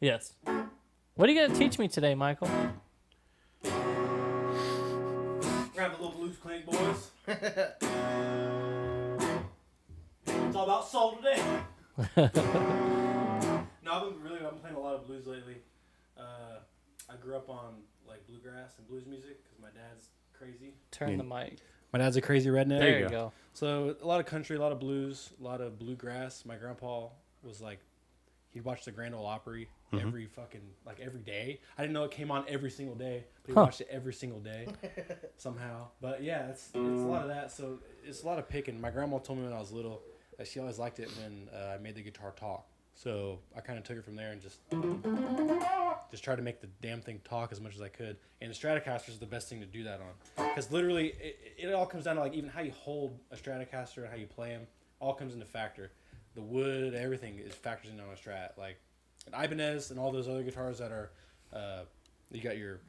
Yes. What are you going to teach me today, Michael? We're gonna have a little blues clink, boys. It's all about soul today. No, I've been playing a lot of blues lately. I grew up on like bluegrass and blues music because my dad's crazy. Turn the mic. My dad's a crazy redneck. There you go. So a lot of country, a lot of blues, a lot of bluegrass. My grandpa was like, he'd watch the Grand Ole Opry every day. I didn't know it came on every single day, but he watched it every single day somehow. But yeah, it's a lot of that. So it's a lot of picking. My grandma told me when I was little that she always liked it when I made the guitar talk. So I kind of took it from there and just tried to make the damn thing talk as much as I could. And the Stratocaster is the best thing to do that on, because literally it all comes down to like even how you hold a Stratocaster and how you play them all comes into factor. The wood, everything is factors in on a Strat. Like an Ibanez and all those other guitars that are, you got your,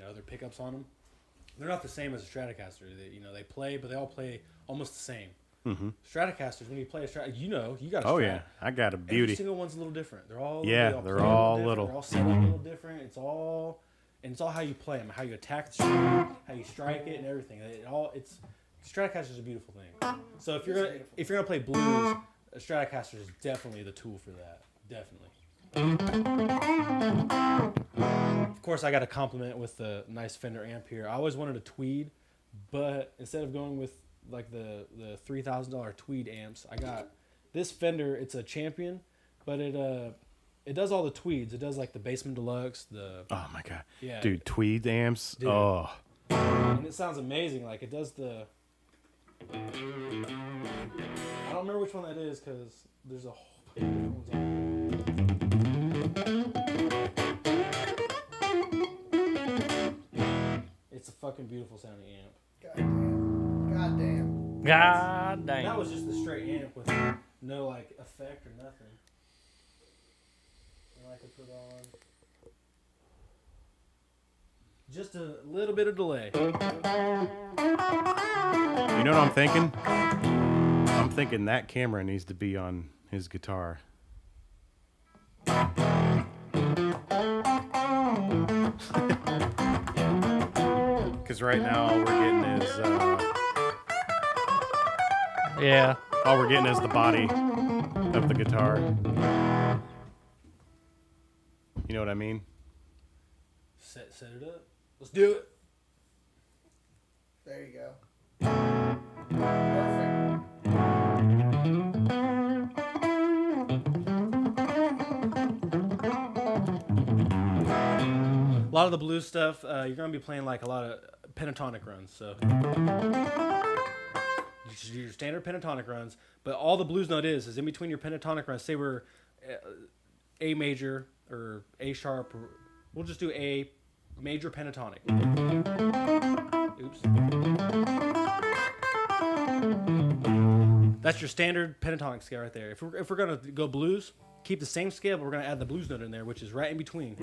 other pickups on them. They're not the same as a Stratocaster. They play, but they all play almost the same. Mm-hmm. Stratocasters, when you play a Strat, you got a Strat. Oh yeah, I got a beauty. Every single one's a little different. They're all they're all little. They're all set up a little different. It's all how you play them, how you attack the string, how you strike it, and everything. Stratocaster is a beautiful thing. So if you're gonna play blues, a Stratocaster is definitely the tool for that. Definitely. Of course, I got a compliment with the nice Fender amp here. I always wanted a Tweed, but instead of going with like the $3,000 Tweed amps, I got this Fender. It's a Champion, but it does all the Tweeds. It does like the Bassman Deluxe. Oh my god, yeah, dude, Tweed amps. Dude. Oh, and it sounds amazing. Like it does the. I don't remember which one that is because there's a whole bunch of different ones on. It's a fucking beautiful sounding amp. God damn. God damn. That was just the straight amp with no like effect or nothing. And I could put on just a little bit of delay. you know what I'm thinking? I'm thinking that camera needs to be on his guitar. Because right now all we're getting is all we're getting is the body of the guitar. You know what I mean? Set it up. Let's do it. There you go. Perfect. A lot of the blues stuff, you're going to be playing like a lot of pentatonic runs. So your standard pentatonic runs, but all the blues note is in between your pentatonic runs. Say we're A major or A sharp. We'll just do A major pentatonic. Oops. That's your standard pentatonic scale right there. If we're gonna go blues, keep the same scale, but we're gonna add the blues note in there, which is right in between.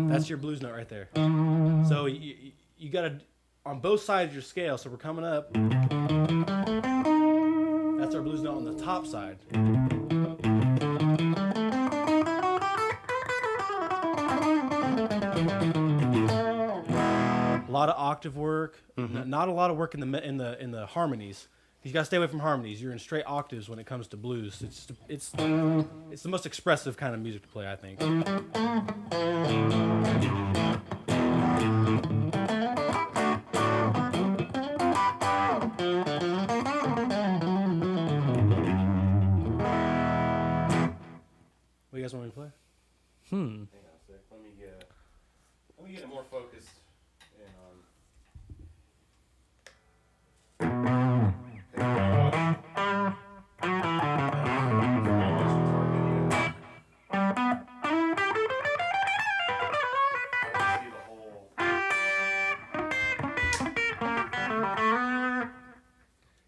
That's your blues note right there. So you gotta on both sides of your scale. So we're coming up. That's our blues note on the top side. A lot of octave work, not a lot of work in the harmonies. You gotta stay away from harmonies. You're in straight octaves when it comes to blues. It's the most expressive kind of music to play, I think. What do you guys want me to play? Hang on a sec. Let me get it more focused.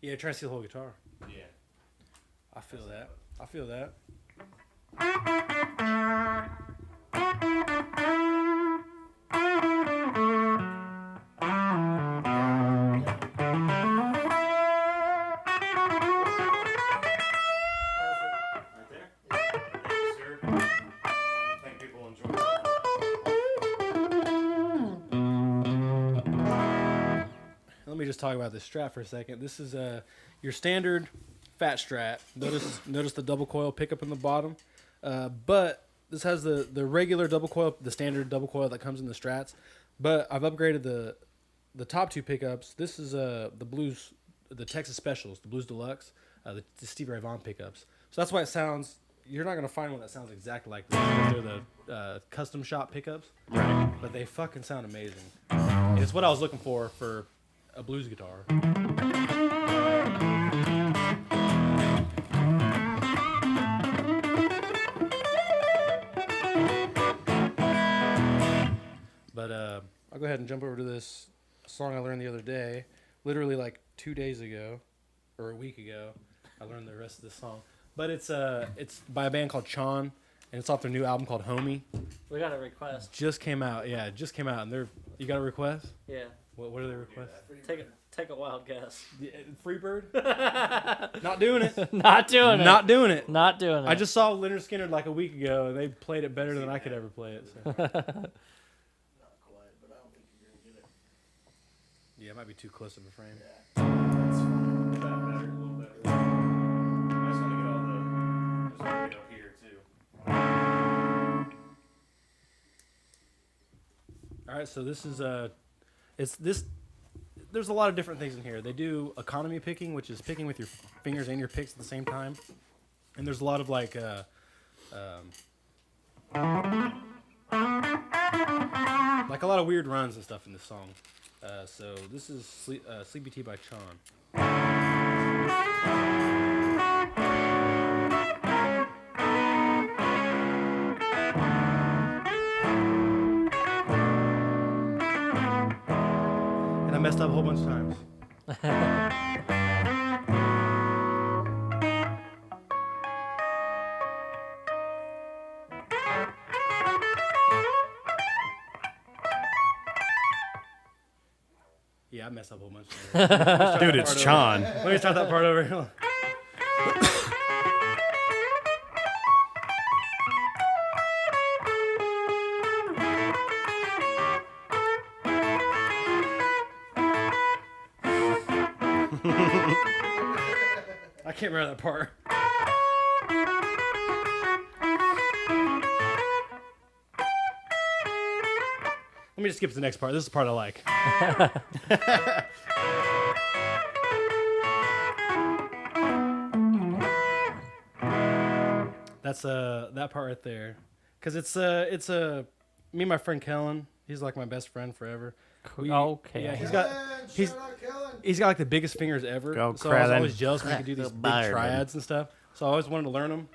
Yeah, try to see the whole guitar. Yeah. I feel that. Right there? Thank you, sir. just talk about this Strat for a second. This is your standard fat Strat. Notice the double coil pickup in the bottom, but this has the regular double coil, the standard double coil that comes in the Strats. But I've upgraded the top two pickups. This is the Blues, the Texas Specials, the Blues Deluxe, the Stevie Ray Vaughan pickups. So that's why it sounds. You're not gonna find one that sounds exactly like this. They're the custom shop pickups, Right. but they fucking sound amazing. It's what I was looking for a blues guitar. But I'll go ahead and jump over to this song I learned the other day. Literally like 2 days ago, or a week ago, I learned the rest of this song. But it's by a band called Chon, and it's off their new album called Homie. We got a request. Just came out, yeah, it just came out, and you got a request? Yeah. What are their requests? Take a wild guess. Yeah, Freebird? Not doing it. Not doing it. Not doing it. Not doing it. I just saw Leonard Skinner like a week ago, and they played it better than I could ever play it. So. Not quite, but I don't think you're gonna get it. Yeah, it might be too close of a frame. Yeah, that's fine. Is that better? A little better. I just want to get all the. Just want to get up here too. All right, so this is it's this. There's a lot of different things in here. They do economy picking, which is picking with your fingers and your picks at the same time, and there's a lot of like a lot of weird runs and stuff in this song. So this is Sleepy Tea by Chon. And I messed up a whole bunch of times. Yeah, I messed up a whole bunch of times. Dude, it's Chon. Let me start that part over. I can't remember that part. Let me just skip to the next part. This is the part I like. That's that part right there, because it's me and my friend Kellen. He's like my best friend forever. Okay. Yeah, Kellen, he's shout out Kellen. he's got like the biggest fingers ever. Go so I was Krallen. always jealous when he could do these Go big Byron. triads and stuff. So I always wanted to learn them.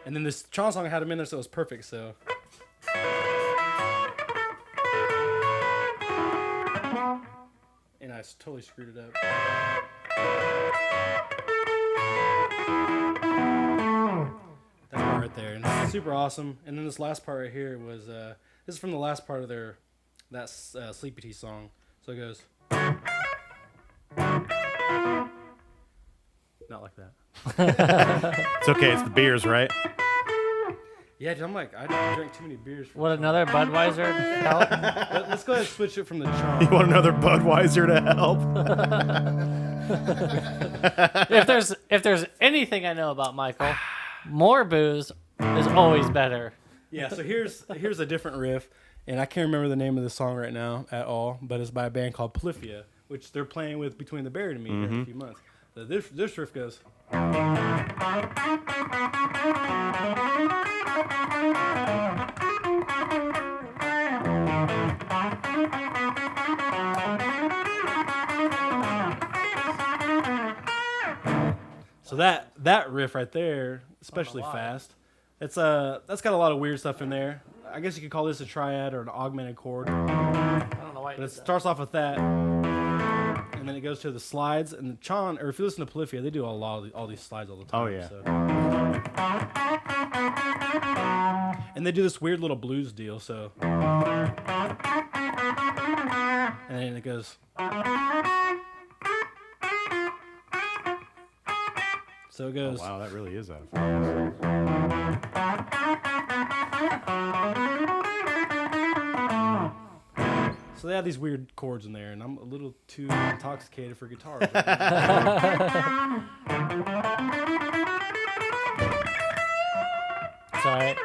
And then this Chon song I had him in there, so it was perfect. So. And I totally screwed it up. That part right there, and it's super awesome. And then this last part right here was this is from the last part of that Sleepy Tea song. So it goes. Not like that. It's okay. It's the beers, right? Yeah, dude, I'm like, I drank too many beers. What, another Budweiser help? Let's go ahead and switch it from the Chon. You want another Budweiser to help? if there's anything I know about Michael, more booze is always better. Yeah, so here's a different riff, and I can't remember the name of the song right now at all, but it's by a band called Polyphia, which they're playing with Between the Buried and Me here in a few months. So this riff goes. So that riff right there, especially fast, that's got a lot of weird stuff in there. I guess you could call this a triad or an augmented chord. I don't know why. But it starts off with that, and then it goes to the slides. And the Chon, or if you listen to Polyphia, they do all these slides all the time. Oh, yeah. So. And they do this weird little blues deal. So, and then it goes. So it goes. Oh, wow, that really is that. So they have these weird chords in there, and I'm a little too intoxicated for guitars. It's all right.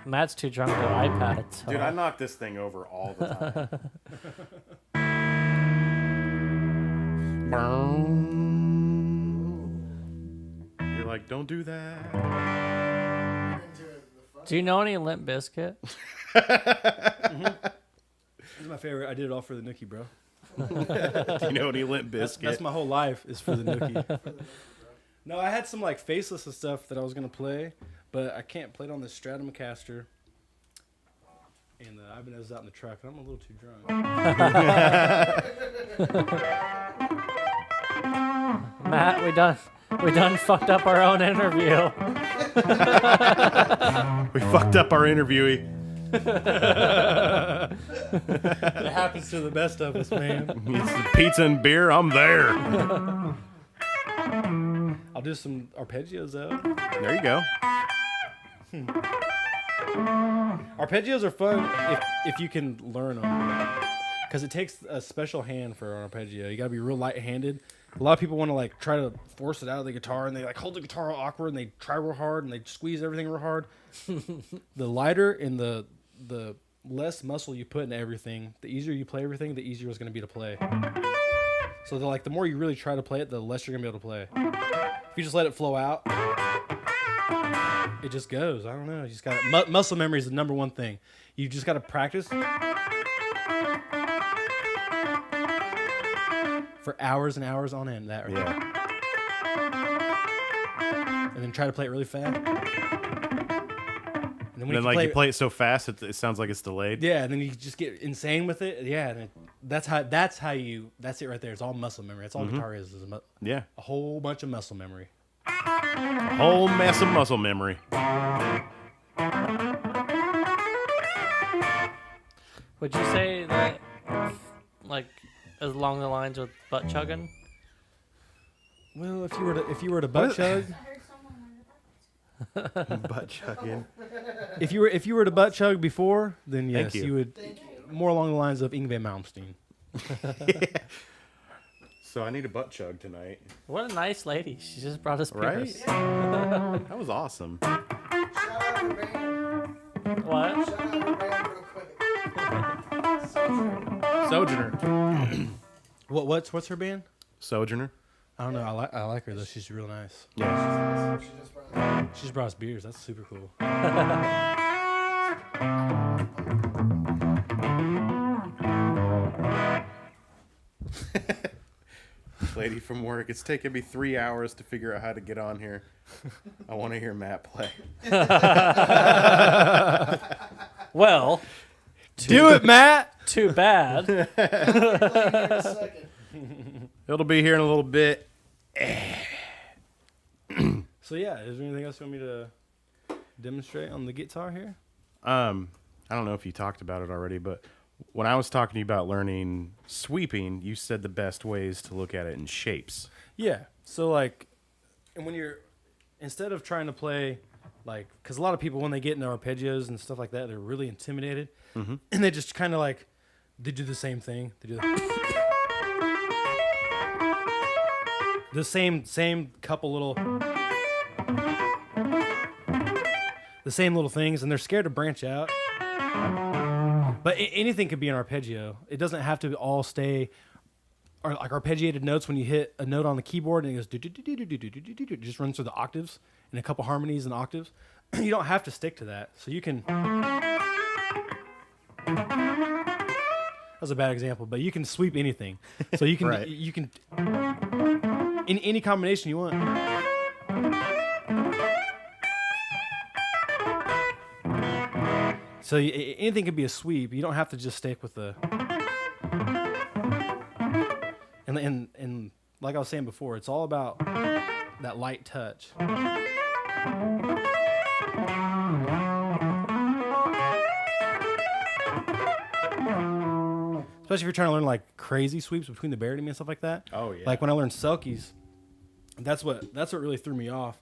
Matt's too drunk with iPad. So. Dude, I knock this thing over all the time. You're like, don't do that. Do you know any Limp Bizkit? This is my favorite. I did it all for the nookie, bro. Do you know any Limp Bizkit? That's my whole life is for the nookie. No, I had some like faceless and stuff that I was gonna play, but I can't play it on this Stratocaster. And Ibanez is out in the truck, and I'm a little too drunk. Matt, we done fucked up our own interview. We fucked up our interviewee. It happens to the best of us, man. Needs some pizza and beer. I'm there. I'll do some arpeggios though. There you go. Arpeggios are fun if you can learn them, because it takes a special hand for an arpeggio. You gotta be real light-handed. A lot of people want to like try to force it out of the guitar, and they like hold the guitar all awkward, and they try real hard, and they squeeze everything real hard. The lighter and the less muscle you put into everything, the easier you play everything, the easier it's gonna be to play. So the more you really try to play it, the less you're gonna be able to play. If you just let it flow out, it just goes. I don't know. You just got muscle memory is the number one thing. You just got to practice for hours and hours on end. That right there. And then try to play it really fast. And then, when You play it so fast, it sounds like it's delayed. Yeah, and then you just get insane with it. Yeah, and that's it right there. It's all muscle memory. That's all guitar is Yeah. a whole bunch of muscle memory. Whole mess of muscle memory. Would you say that, like, along the lines with butt chugging? Well, if you were to butt chug, Butt chugging. if you were to butt chug before, then yes, Thank you. you would more along the lines of Yngwie Malmsteen. So I need a butt chug tonight. What a nice lady. She just brought us Right? beers. That was awesome. Shout out her band. What? Shout out her band real quick. Sojourner. What's her band? Sojourner. I don't know. I like her though. She's real nice. Yeah. She just brought She's brought us beers. That's super cool. Lady from work. It's taken me 3 hours to figure out how to get on here. I want to hear Matt play. Well, Do it, Matt. too bad. in a second. It'll be here in a little bit. So yeah, is there anything else you want me to demonstrate on the guitar here? I don't know if you talked about it already, but when I was talking to you about learning sweeping, you said the best ways to look at it in shapes. Yeah. So like, and when you're instead of trying to play like, because a lot of people when they get into arpeggios and stuff like that, they're really intimidated, and they just kind of like they do the same thing. They do the same couple little. The same little things, and they're scared to branch out. But anything could be an arpeggio. It doesn't have to all stay or like arpeggiated notes. When you hit a note on the keyboard and it goes do do do do do do do do do, it just runs through the octaves and a couple harmonies and octaves. You don't have to stick to that. So you can. That was a bad example, but you can sweep anything. So you can Right. you can in any combination you want. So anything could be a sweep. You don't have to just stick with the. And like I was saying before, it's all about that light touch. Especially if you're trying to learn like crazy sweeps between the baritone and stuff like that. Oh, yeah. Like when I learned Selkies, that's what really threw me off.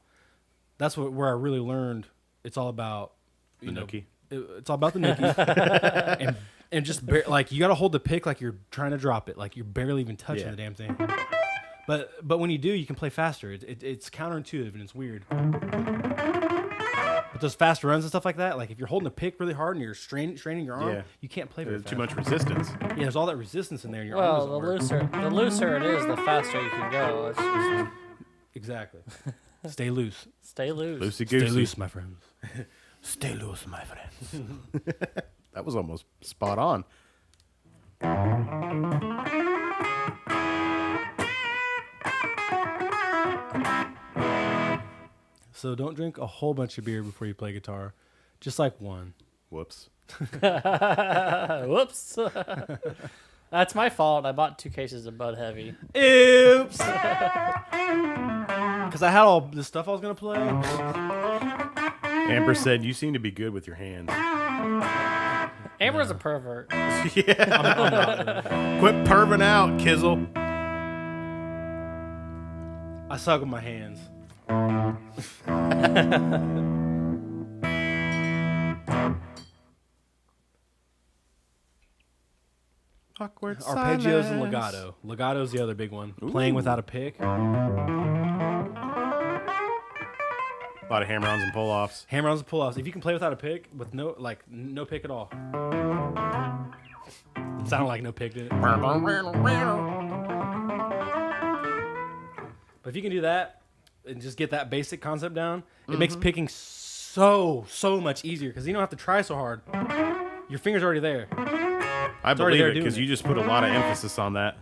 That's where I really learned. It's all about The nookie. It's all about the nookie And just like you got to hold the pick like you're trying to drop it, like you're barely even touching Yeah. the damn thing. But when you do, you can play faster. It's counterintuitive and it's weird. But those fast runs and stuff like that, like if you're holding the pick really hard and you're straining your arm, Yeah. you can't play very There's fast. too much resistance. Yeah, there's all that resistance in there, and your Well, arm the doesn't work. looser it is, the faster you can go. It's just Exactly. Stay loose. stay loose. Loosey Stay goosey. loose, my friends. Stay loose, my friends. That was almost spot on. So don't drink a whole bunch of beer before you play guitar. Just like one. Whoops. Whoops. That's my fault. I bought 2 cases of Bud Heavy. Oops. Because I had all the stuff I was going to play. Amber said, "You seem to be good with your hands." Amber's a pervert. Quit perving out, Kizzle. I suck with my hands. Awkward Arpeggios and silence. legato. Legato's the other big one. Playing without a pick. A lot of hammer-ons and pull-offs. Hammer-ons and pull-offs. If you can play without a pick, with no pick at all. It sounded like no pick, did it? But if you can do that and just get that basic concept down, it makes picking so much easier because you don't have to try so hard. Your finger's already there. I already believe there it doing because it. you just put a lot of emphasis on that.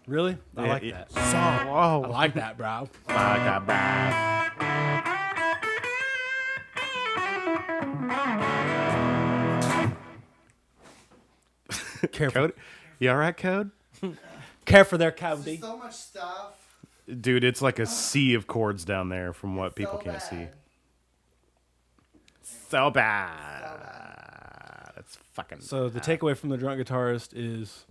Really? I like Yeah, that. So, whoa. I like that, bro. Careful. Code? You all right, Code? Care for their There's cavity. so much stuff. Dude, it's like a sea of chords down there from what people So can't bad. see. So bad. That's fucking. So the takeaway from the drunk guitarist is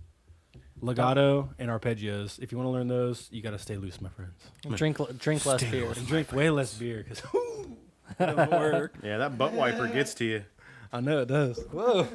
legato and arpeggios. If you want to learn those, you got to stay loose, my friends. Drink less beer. And drink way less beer because it doesn't work. Yeah, that butt wiper gets to you. I know it does. Whoa.